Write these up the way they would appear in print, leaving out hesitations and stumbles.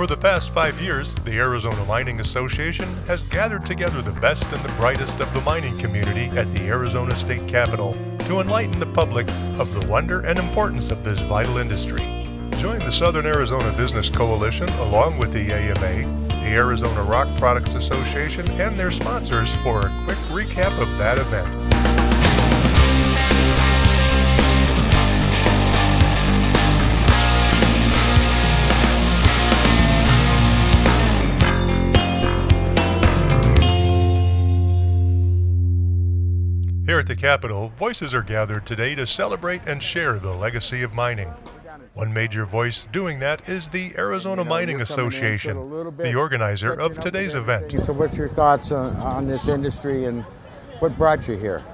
For the past 5 years, the Arizona Mining Association has gathered together the best and the brightest of the mining community at the Arizona State Capitol to enlighten the public of the wonder and importance of this vital industry. Join the Southern Arizona Business Coalition along with the AMA, the Arizona Rock Products Association, and their sponsors for a quick recap of that event. Here at the Capitol, voices are gathered today to celebrate and share the legacy of mining. One major voice doing that is the Arizona Mining Association, the organizer of today's event. So what's your thoughts on this industry and what brought you here?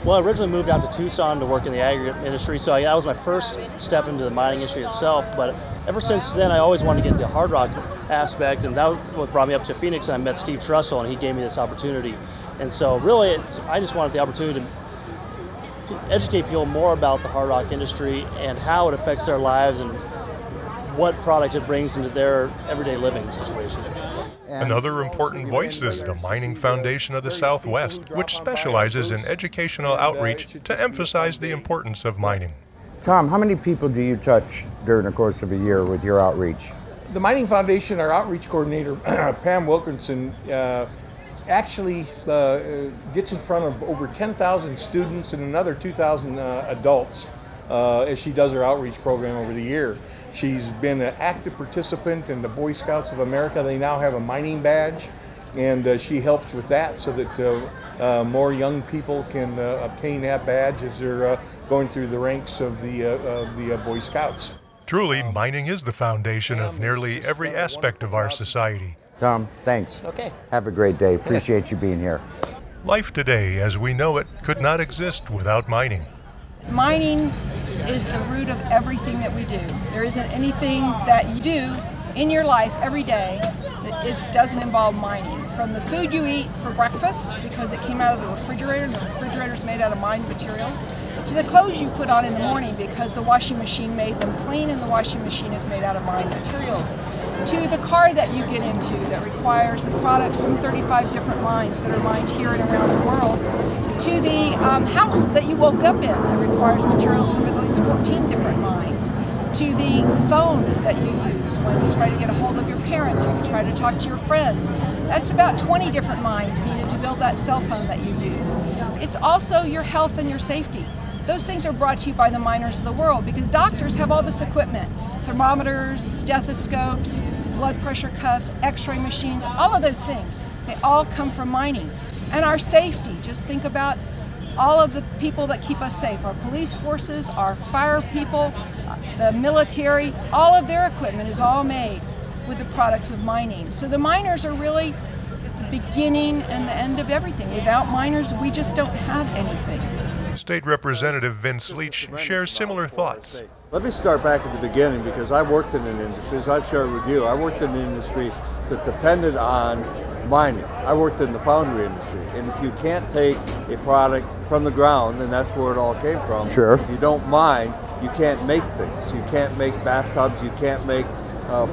Well, I originally moved out to Tucson to work in the aggregate industry, so that was my first step into the mining industry itself. But ever since then, I always wanted to get into the hard rock aspect, and that was what brought me up to Phoenix, and I met Steve Trussell, and he gave me this opportunity. And so really, I just wanted the opportunity to educate people more about the hard rock industry and how it affects their lives and what products it brings into their everyday living situation. Another important voice is the Mining Foundation of the Southwest, which specializes in educational outreach to emphasize the importance of mining. Tom, how many people do you touch during the course of a year with your outreach? The Mining Foundation, our outreach coordinator, Pam Wilkinson, actually gets in front of over 10,000 students and another 2,000 adults as she does her outreach program over the year. She's been an active participant in the Boy Scouts of America. They now have a mining badge, and she helps with that so that more young people can obtain that badge as they're going through the ranks of the Boy Scouts. Truly, mining is the foundation of nearly every aspect of our society. Tom, thanks. Okay. Have a great day. Appreciate you being here. Life today, as we know it, could not exist without mining. Mining is the root of everything that we do. There isn't anything that you do in your life every day that it doesn't involve mining. From the food you eat for breakfast, because it came out of the refrigerator, and the refrigerator is made out of mined materials, to the clothes you put on in the morning because the washing machine made them clean and the washing machine is made out of mined materials, to the car that you get into that requires the products from 35 different mines that are mined here and around the world, to the house that you woke up in that requires materials from at least 14 different mines, to the phone that you use when you try to get a hold of your parents or you try to talk to your friends. That's about 20 different mines needed to build that cell phone that you use. It's also your health and your safety. Those things are brought to you by the miners of the world because doctors have all this equipment, thermometers, stethoscopes, blood pressure cuffs, x-ray machines, all of those things. They all come from mining. And our safety, just think about all of the people that keep us safe, our police forces, our fire people, the military, all of their equipment is all made with the products of mining. So the miners are really the beginning and the end of everything. Without miners, we just don't have anything. State Representative Vince Leach shares similar thoughts. Let me start back at the beginning because I worked in an industry, as I've shared with you, I worked in an industry that depended on mining. I worked in the foundry industry, and if you can't take a product from the ground, and that's where it all came from, Sure. If you don't mine, you can't make things. You can't make bathtubs, you can't make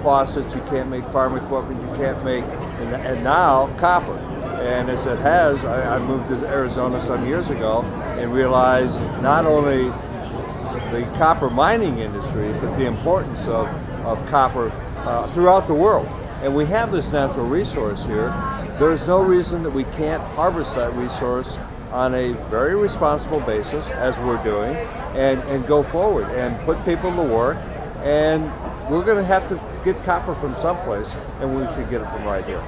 faucets, you can't make farm equipment, you can't make, and now copper. And as it has, I moved to Arizona some years ago and realized not only the copper mining industry, but the importance of copper throughout the world. And we have this natural resource here. There's no reason that we can't harvest that resource on a very responsible basis, as we're doing, and go forward and put people to work. And we're going to have to get copper from someplace, and we should get it from right here.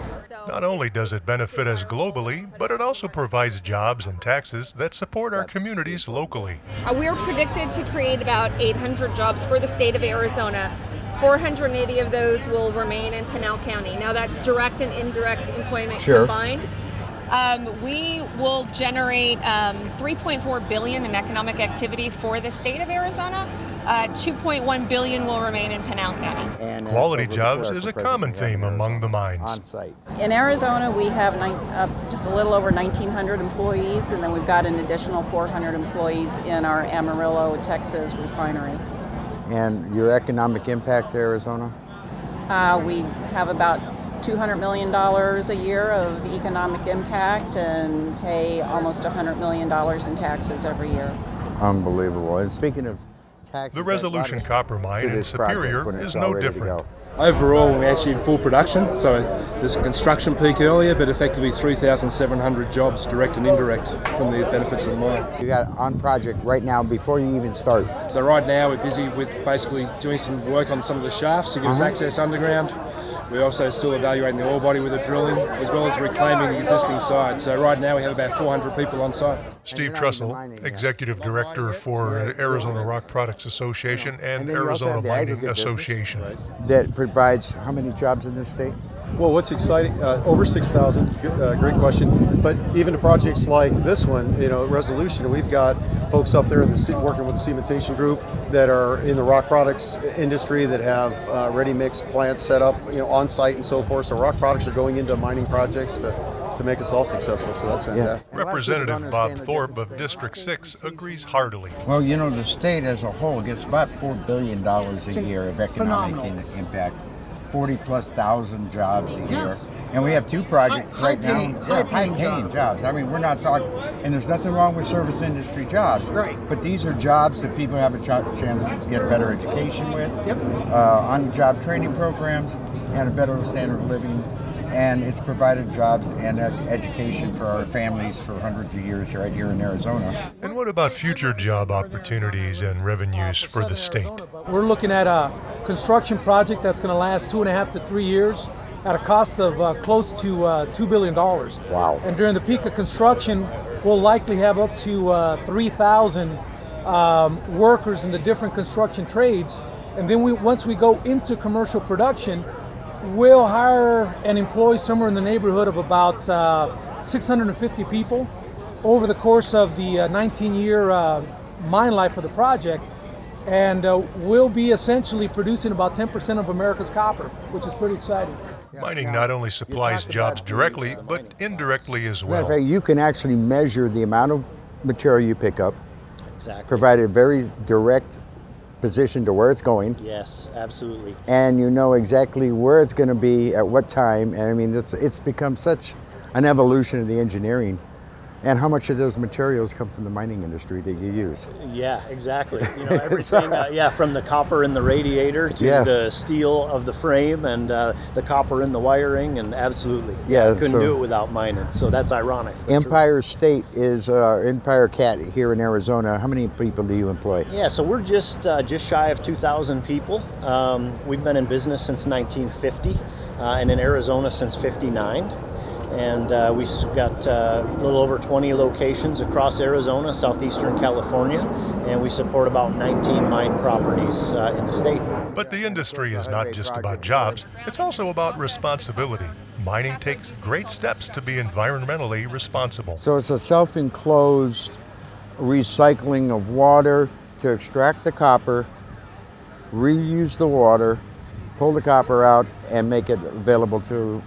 Not only does it benefit us globally, but it also provides jobs and taxes that support our communities locally. We're predicted to create about 800 jobs for the state of Arizona. 480 of those will remain in Pinal County. Now that's direct and indirect employment combined. We will generate $3.4 billion in economic activity for the state of Arizona. $2.1 billion will remain in Pinal County. And quality jobs is a common theme among the mines. On site. In Arizona, we have just a little over 1,900 employees, and then we've got an additional 400 employees in our Amarillo, Texas refinery. And your economic impact to Arizona? We have about $200 million a year of economic impact and pay almost $100 million in taxes every year. Unbelievable. And speaking of taxes, The Resolution Copper Mine in Superior is no different. Overall, we're actually in full production, so there's a construction peak earlier, but effectively 3,700 jobs, direct and indirect, from the benefits of the mine. You got on project right now before you even start. So right now we're busy with basically doing some work on some of the shafts to give us access underground. We're also still evaluating the ore body with the drilling, as well as reclaiming the existing site. So right now we have about 400 people on site. Steve Trussell, Executive Director for Arizona Rock Products Association and Arizona Mining Association. That provides how many jobs in this state? Well, what's exciting, over 6,000, great question. But even to projects like this one, Resolution, we've got folks up there working with the cementation group that are in the rock products industry that have ready-mix plants set up, on site and so forth. So rock products are going into mining projects to make us all successful, so that's fantastic. Yeah. Representative Bob Thorpe of District 6 agrees heartily. Well, the state as a whole gets about $4 billion a year of economic impact. 40+ thousand jobs a year. And we have two projects right now. High-paying jobs. I mean, we're not talking, and there's nothing wrong with service industry jobs. Right. But these are jobs that people have a chance to get a better education with, on-the-job training programs, and a better standard of living. And it's provided jobs and education for our families for hundreds of years right here in Arizona. And what about future job opportunities and revenues for the state? We're looking at a construction project that's going to last 2.5 to 3 years at a cost of close to $2 billion. Wow. And during the peak of construction, we'll likely have up to 3,000 workers in the different construction trades. And then once we go into commercial production, we'll hire and employ somewhere in the neighborhood of about 650 people over the course of the 19-year mine life of the project. And we'll be essentially producing about 10% of America's copper, which is pretty exciting. Mining not only supplies jobs directly, but indirectly as well. You can actually measure the amount of material you pick up, provide a very direct position to where it's going. Yes, absolutely. And you know exactly where it's going to be at what time. And I mean, it's become such an evolution of the engineering. And how much of those materials come from the mining industry that you use? Yeah, exactly. Everything, from the copper in the radiator to the steel of the frame and the copper in the wiring, and absolutely. Couldn't do it without mining, so that's ironic. Empire State is Empire Cat here in Arizona. How many people do you employ? Yeah, so we're just shy of 2,000 people. We've been in business since 1950 and in Arizona since '59. And we've got a little over 20 locations across Arizona, southeastern California, and we support about 19 mine properties in the state. But the industry is not just about jobs, it's also about responsibility. Mining takes great steps to be environmentally responsible. So it's a self-enclosed recycling of water to extract the copper, reuse the water, pull the copper out, and make it available to...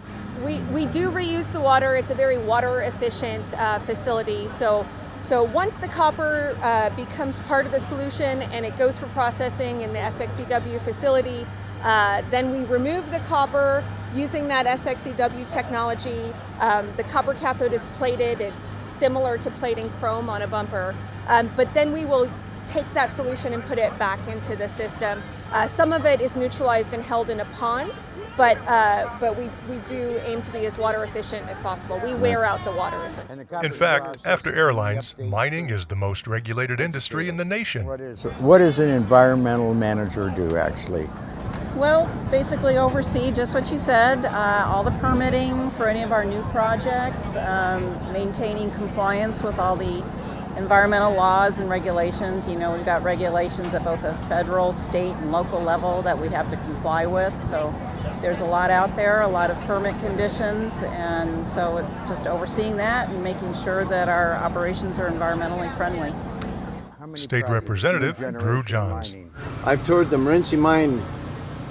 We do reuse the water. It's a very water efficient facility. So once the copper becomes part of the solution and it goes for processing in the SXEW facility, then we remove the copper using that SXEW technology. The copper cathode is plated. It's similar to plating chrome on a bumper. But then we will take that solution and put it back into the system. Some of it is neutralized and held in a pond. But we do aim to be as water efficient as possible. We wear out the water. In fact, after airlines, mining is the most regulated industry in the nation. What does an environmental manager do, actually? Well, basically oversee just what you said, all the permitting for any of our new projects, maintaining compliance with all the environmental laws and regulations. We've got regulations at both the federal, state, and local level that we have to comply with. So there's a lot out there, a lot of permit conditions, and so just overseeing that and making sure that our operations are environmentally friendly. State Representative Drew Johns. I've toured the Morenci mine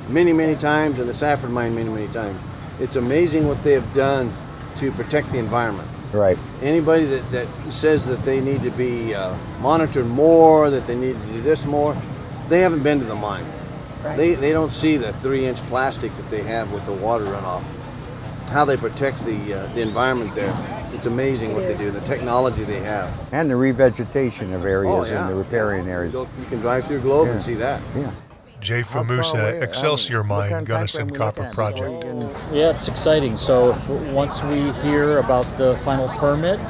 many times and the Safford mine many times. It's amazing what they have done to protect the environment. Right. Anybody that says that they need to be monitored more, that they need to do this more, they haven't been to the mine. Right. They don't see the 3-inch plastic that they have with the water runoff. How they protect the environment there. It's amazing what they do, the technology they have. And the revegetation of areas and the riparian areas. You can drive through Globe and see that. Yeah. Jay Famusa, Excelsior Mine, Gunnison Copper Project. Yeah, it's exciting. So once we hear about the final permit,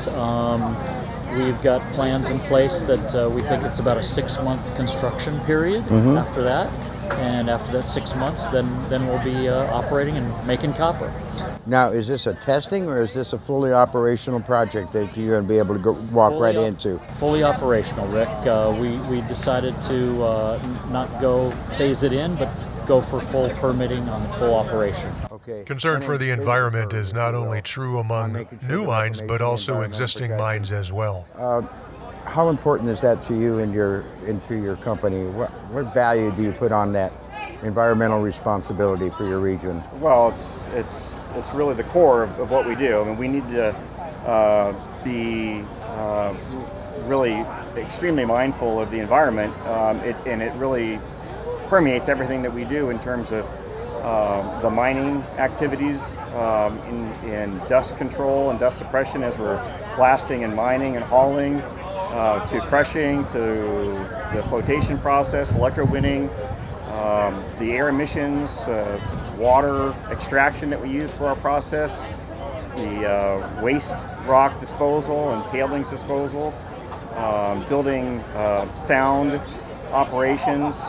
we've got plans in place that we think it's about a 6-month construction period after that. And after that 6 months, then we'll be operating and making copper. Now, is this a testing or is this a fully operational project that you're going to be able to walk right into? Fully operational, Rick. We decided to not go phase it in, but go for full permitting on the full operation. Okay. Concern for the environment is not only true among new mines, but also existing mines as well. How important is that to you and into your company? What value do you put on that environmental responsibility for your region? Well, it's really the core of what we do. I mean, we need to be really extremely mindful of the environment, and it really permeates everything that we do in terms of the mining activities, in dust control and dust suppression as we're blasting and mining and hauling, to crushing, to the flotation process, electrowinning, the air emissions, water extraction that we use for our process, the waste rock disposal and tailings disposal, building sound operations,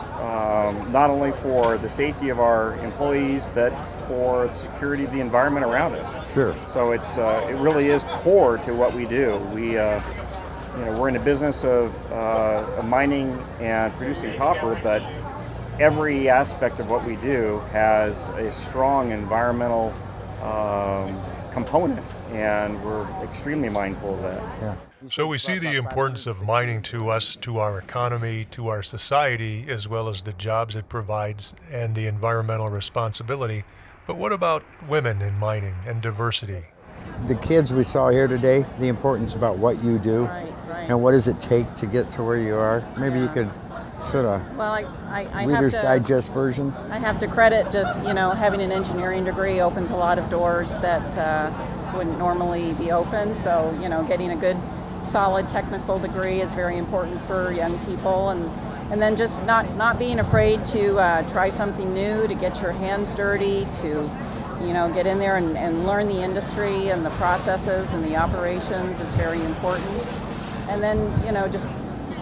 not only for the safety of our employees, but for the security of the environment around us. Sure. So it really is core to what we do. We're in the business of mining and producing copper, but every aspect of what we do has a strong environmental component, and we're extremely mindful of that. Yeah. So we see the importance of mining to us, to our economy, to our society, as well as the jobs it provides and the environmental responsibility. But what about women in mining and diversity? The kids we saw here today, the importance about what you do, and what does it take to get to where you are. Maybe you could sort of Reader's Digest version. I have to credit just, having an engineering degree opens a lot of doors that wouldn't normally be open. So, getting a good solid technical degree is very important for young people, and then just not being afraid to try something new, to get your hands dirty, to get in there and learn the industry and the processes and the operations is very important. And then, just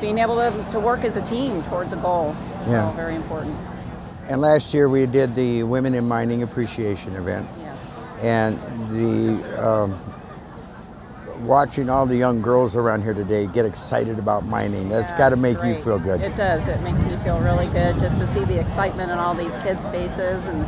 being able to work as a team towards a goal is all very important. And last year we did the Women in Mining Appreciation event. Yes. And the watching all the young girls around here today get excited about mining, that's got to make you feel good. It does. It makes me feel really good just to see the excitement in all these kids' faces, and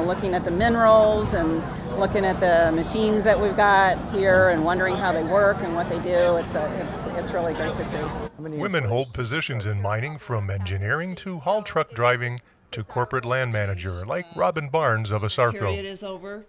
looking at the minerals and looking at the machines that we've got here and wondering how they work and what they do. It's really great to see. Women hold positions in mining, from engineering to haul truck driving to corporate land manager, like Robin Barnes of Asarco. Period is over,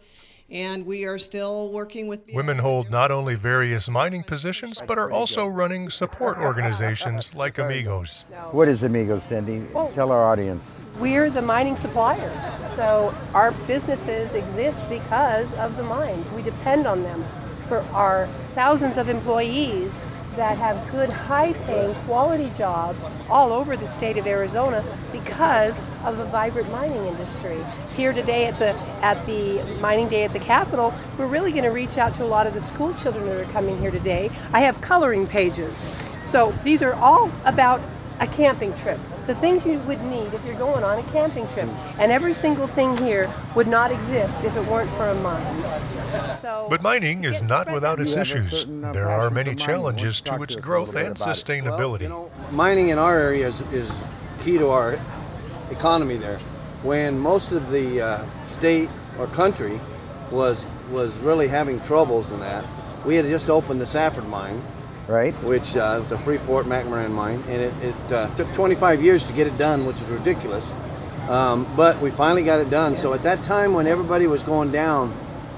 and we are still working with... Women hold not only various mining positions, but are also running support organizations like Amigos. What is Amigos, Cindy? Tell our audience. We're the mining suppliers, so our businesses exist because of the mines. We depend on them for our thousands of employees that have good, high-paying, quality jobs all over the state of Arizona because of a vibrant mining industry. Here today at the Mining Day at the Capitol, we're really going to reach out to a lot of the school children that are coming here today. I have coloring pages. So these are all about a camping trip. The things you would need if you're going on a camping trip. And every single thing here would not exist if it weren't for a mine. But mining is not without its issues. There are many challenges to its growth and sustainability. Mining in our area is key to our economy there. When most of the state or country was really having troubles in that, we had just opened the Safford mine, right? Which was a Freeport McMoran mine, and it took 25 years to get it done, which is ridiculous. But we finally got it done. So at that time when everybody was going down,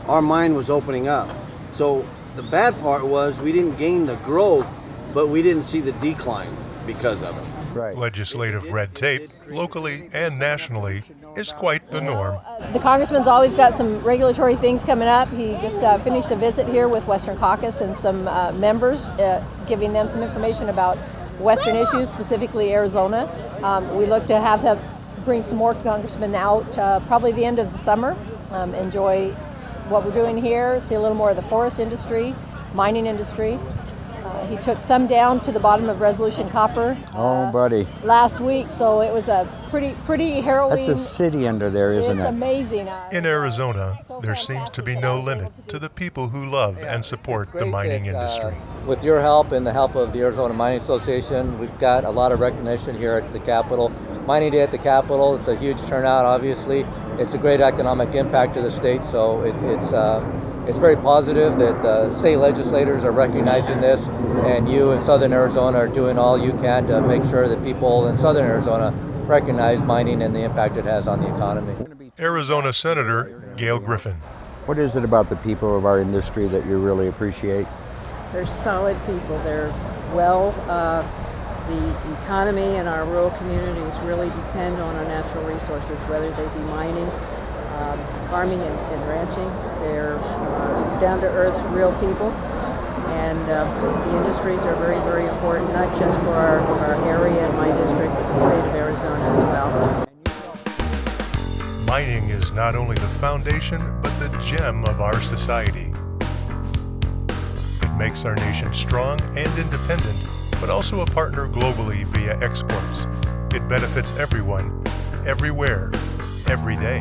our mine was opening up. So the bad part was we didn't gain the growth, but we didn't see the decline because of it. Legislative red tape, locally and nationally, is quite the norm. The congressman's always got some regulatory things coming up. He just finished a visit here with Western Caucus and some members, giving them some information about Western issues, specifically Arizona. We look to have him bring some more congressmen out probably the end of the summer, enjoy what we're doing here, see a little more of the forest industry, mining industry. He took some down to the bottom of Resolution Copper last week, so it was a pretty harrowing. That's a city under there, isn't it? It's amazing. In Arizona, there seems to be no limit to the people who love and support the mining industry. With your help and the help of the Arizona Mining Association, we've got a lot of recognition here at the Capitol. Mining Day at the Capitol, it's a huge turnout, obviously. It's a great economic impact to the state, so it's very positive that state legislators are recognizing this, and you in Southern Arizona are doing all you can to make sure that people in Southern Arizona recognize mining and the impact it has on the economy. Arizona Senator Gail Griffin. What is it about the people of our industry that you really appreciate? They're solid people. They're the economy in our rural communities really depend on our natural resources, whether they be mining, farming and ranching. They're down-to-earth, real people, and the industries are very, very important, not just for our area and my district, but the state of Arizona as well. Mining is not only the foundation, but the gem of our society. It makes our nation strong and independent, but also a partner globally via exports. It benefits everyone, everywhere, every day.